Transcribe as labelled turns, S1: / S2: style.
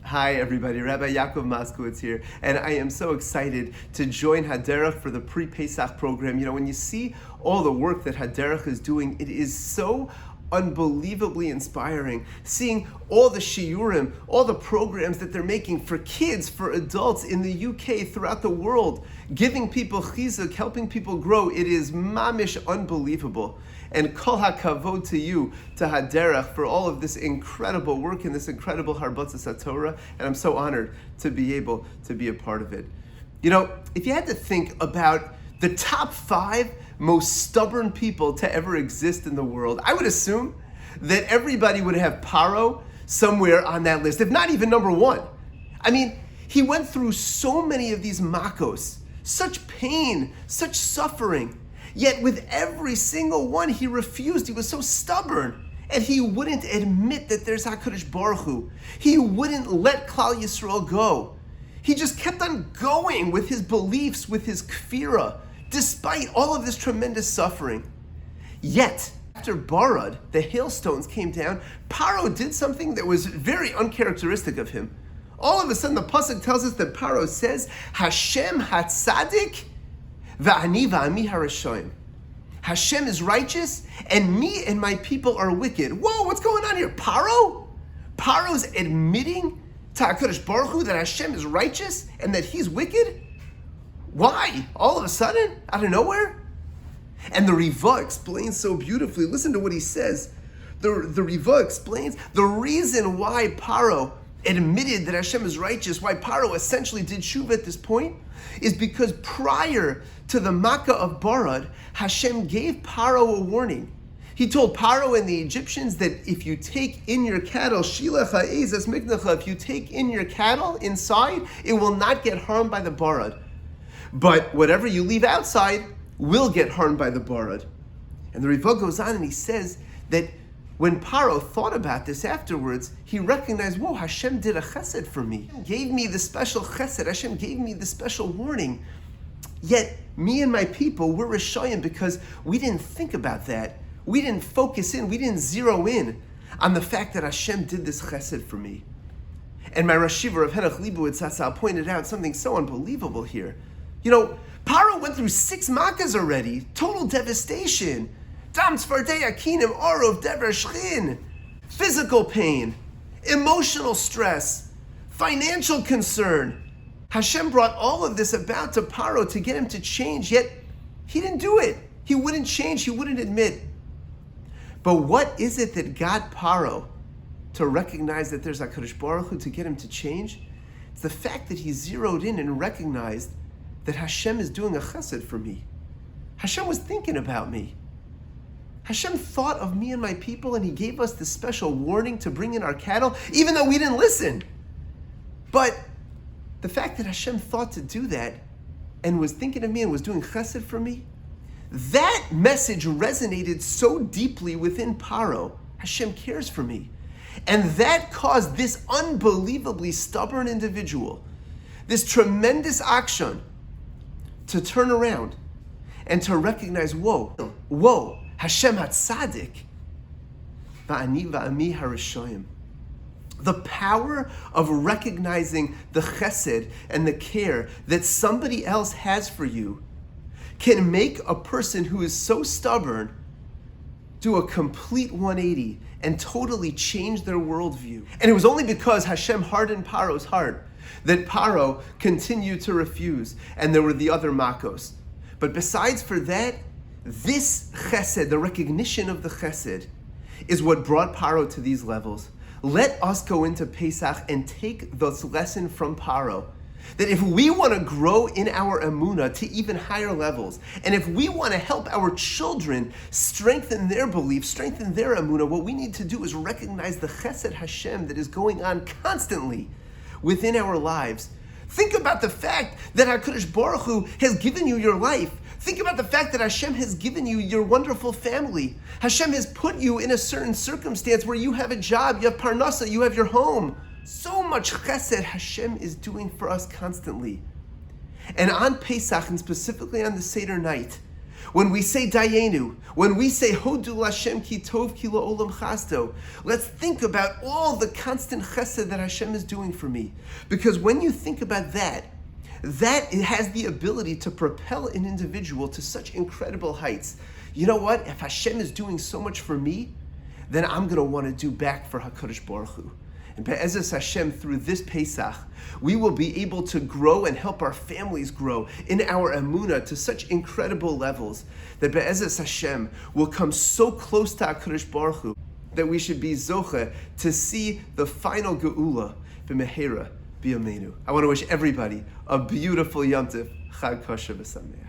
S1: Hi everybody, Rabbi Yaakov Moskowitz here, and I am so excited to join Haderech for the pre-Pesach program. You know, when you see all the work that Haderech is doing, it is so unbelievably inspiring. Seeing all the shiurim, all the programs that they're making for kids, for adults in the UK, throughout the world, giving people chizuk, helping people grow, it is mamish unbelievable. And kol hakavod to you, to Haderech, for all of this incredible work and this incredible Harbatzas HaTorah, and I'm so honored to be able to be a part of it. You know, if you had to think about the top 5 most stubborn people to ever exist in the world, I would assume that everybody would have Paro somewhere on that list, if not even number 1. I mean, he went through so many of these makos, such pain, such suffering, yet with every single one he refused. He was so stubborn, and he wouldn't admit that there's HaKadosh Baruch Hu. He wouldn't let Klal Yisrael go. He just kept on going with his beliefs, with his kfirah, despite all of this tremendous suffering. Yet, after Barad, the hailstones came down, Paro did something that was very uncharacteristic of him. All of a sudden, the pasuk tells us that Paro says, Hashem hatzadik va'ani va'ami harashoim. Hashem is righteous, and me and my people are wicked. Whoa, what's going on here? Paro? Paro's admitting to HaKadosh Baruch Hu that Hashem is righteous and that he's wicked? Why? All of a sudden? Out of nowhere? And the Riva explains so beautifully. Listen to what he says. The Riva explains the reason why Paro admitted that Hashem is righteous, why Paro essentially did tshuva at this point, is because prior to the Makkah of Barad, Hashem gave Paro a warning. He told Paro and the Egyptians that if you take in your cattle, shilach ha'ez es miknecha, if you take in your cattle inside, it will not get harmed by the Barad. But whatever you leave outside will get harmed by the Barad. And the Riva goes on and he says that when Paro thought about this afterwards, he recognized, whoa, Hashem did a chesed for me. Hashem gave me the special chesed. Hashem gave me the special warning. Yet, me and my people, we're Rishayim because we didn't think about that. We didn't focus in, we didn't zero in on the fact that Hashem did this chesed for me. And my Rosh Yeshiva of Haderech Leibowitz Hatzal pointed out something so unbelievable here. You know, Paro went through 6 makkahs already, total devastation. Dam tzfardei akinim orov dever shchin, physical pain, emotional stress, financial concern. Hashem brought all of this about to Paro to get him to change, yet he didn't do it. He wouldn't change, he wouldn't admit. But what is it that got Paro to recognize that there's HaKadosh Baruch Hu, to get him to change? It's the fact that he zeroed in and recognized that Hashem is doing a chesed for me. Hashem was thinking about me. Hashem thought of me and my people, and he gave us this special warning to bring in our cattle, even though we didn't listen. But the fact that Hashem thought to do that and was thinking of me and was doing chesed for me, that message resonated so deeply within Paro. Hashem cares for me. And that caused this unbelievably stubborn individual, this tremendous akshan, to turn around and to recognize, whoa, Hashem hatzadik, va'ani va'ami harashoim. The power of recognizing the chesed and the care that somebody else has for you can make a person who is so stubborn do a complete 180 and totally change their worldview. And it was only because Hashem hardened Paro's heart that Paro continued to refuse, and there were the other makos. But besides for that, this chesed, the recognition of the chesed, is what brought Paro to these levels. Let us go into Pesach and take this lesson from Paro, that if we want to grow in our emunah to even higher levels, and if we want to help our children strengthen their belief, strengthen their emunah, what we need to do is recognize the chesed Hashem that is going on constantly within our lives. Think about the fact that HaKadosh Baruch Hu has given you your life. Think about the fact that Hashem has given you your wonderful family. Hashem has put you in a certain circumstance where you have a job, you have parnasa, you have your home. So much chesed Hashem is doing for us constantly. And on Pesach, and specifically on the Seder night, When we say Dayenu, when we say Hodu Lashem ki tov ki la'olam chasto, let's think about all the constant chesed that Hashem is doing for me. Because when you think about that it has the ability to propel an individual to such incredible heights. You know what? If Hashem is doing so much for me, then I'm going to want to do back for HaKadosh Baruch Hu. And Be'ezus Hashem, through this Pesach, we will be able to grow and help our families grow in our emunah to such incredible levels that Be'ezus Hashem will come so close to HaKadosh Baruch Hu that we should be zoche to see the final geula b'mehera b'yameinu. I want to wish everybody a beautiful Yom Tov, Chag Kosher v'Sameach.